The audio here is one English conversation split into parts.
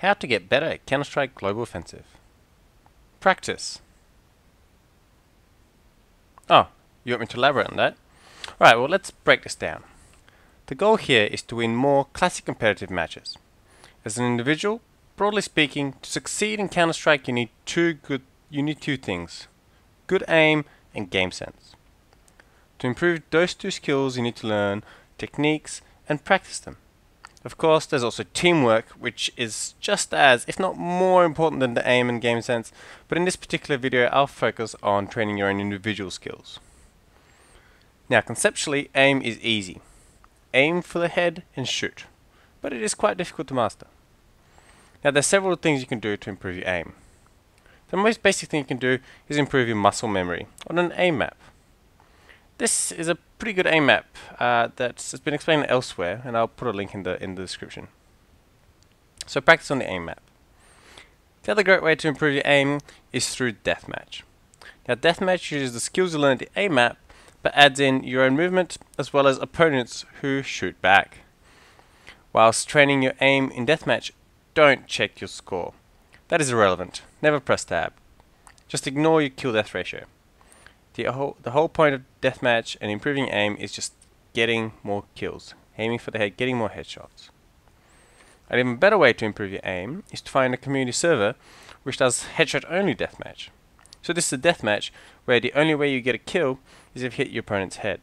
How to get better at Counter-Strike Global Offensive. Practice. Oh, you want me to elaborate on that? Alright, well let's break this down. The goal here is to win more classic competitive matches. As an individual, broadly speaking, to succeed in Counter-Strike you need two things. Good aim and game sense. To improve those two skills you need to learn techniques and practice them. Of course, there's also teamwork, which is just as, if not more important than the aim and game sense, but in this particular video I'll focus on training your own individual skills. Now conceptually, aim is easy. Aim for the head and shoot, but it is quite difficult to master. Now there's several things you can do to improve your aim. The most basic thing you can do is improve your muscle memory on an aim map. This is a pretty good aim map that's been explained elsewhere, and I'll put a link in the description. So practice on the aim map. The other great way to improve your aim is through deathmatch. Now deathmatch uses the skills you learn at the aim map, but adds in your own movement as well as opponents who shoot back. Whilst training your aim in deathmatch, don't check your score. That is irrelevant. Never press tab. Just ignore your kill-death ratio. The whole point of deathmatch and improving aim is just getting more kills, aiming for the head, getting more headshots. An even better way to improve your aim is to find a community server which does headshot only deathmatch. So this is a deathmatch where the only way you get a kill is if you hit your opponent's head.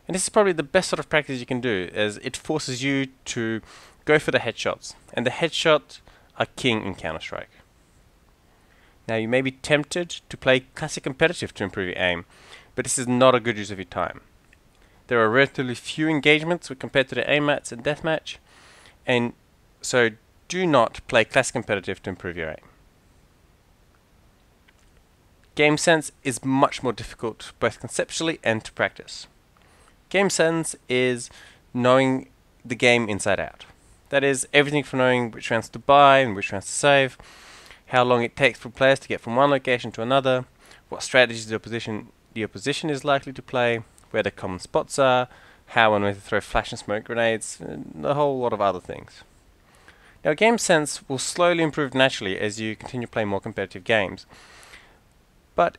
And this is probably the best sort of practice you can do, as it forces you to go for the headshots, and the headshots are king in Counter-Strike. Now you may be tempted to play classic competitive to improve your aim, but this is not a good use of your time. There are relatively few engagements when compared to the aim mats and deathmatch, and so do not play classic competitive to improve your aim. Game sense is much more difficult both conceptually and to practice. Game sense is knowing the game inside out. That is, everything from knowing which rounds to buy and which rounds to save, how long it takes for players to get from one location to another, what strategies the opposition is likely to play, where the common spots are, how and when to throw flash and smoke grenades, and a whole lot of other things. Now game sense will slowly improve naturally as you continue playing more competitive games, but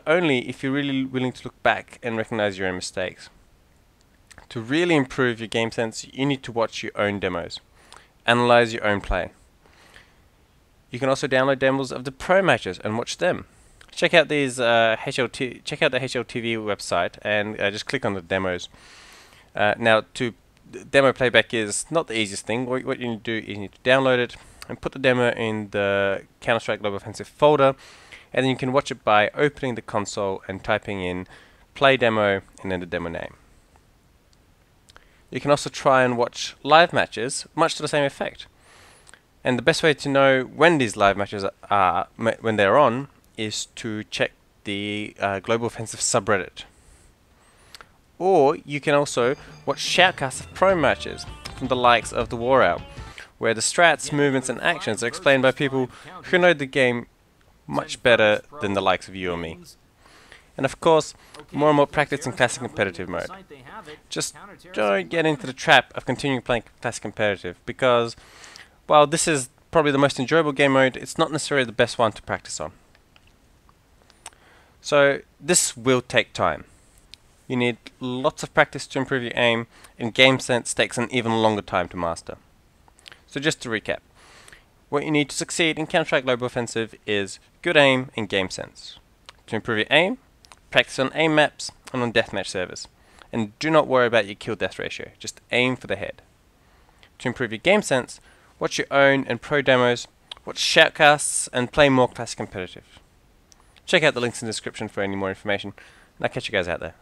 only if you're really willing to look back and recognize your own mistakes. To really improve your game sense, you need to watch your own demos, analyze your own play. You can also download demos of the pro matches and watch them. Check out these check out the HLTV website and just click on the demos. Now, demo playback is not the easiest thing. What you need to do is you need to download it and put the demo in the Counter-Strike Global Offensive folder, and then you can watch it by opening the console and typing in play demo and then the demo name. You can also try and watch live matches, much to the same effect. And the best way to know when these live matches are, when they're on, is to check the Global Offensive subreddit. Or you can also watch shoutcasts of pro matches from the likes of the War Owl, where the strats, movements and actions are explained by people who know the game much better than the likes of you or me. And of course, more and more practice in classic competitive mode. Just don't get into the trap of continuing playing classic competitive, because while this is probably the most enjoyable game mode, it's not necessarily the best one to practice on. So this will take time. You need lots of practice to improve your aim, and game sense takes an even longer time to master. So just to recap, what you need to succeed in Counter-Strike Global Offensive is good aim and game sense. To improve your aim, practice on aim maps and on deathmatch servers. And do not worry about your kill-death ratio, just aim for the head. To improve your game sense, watch your own and pro demos, watch shoutcasts, and play more classic competitive. Check out the links in the description for any more information, and I'll catch you guys out there.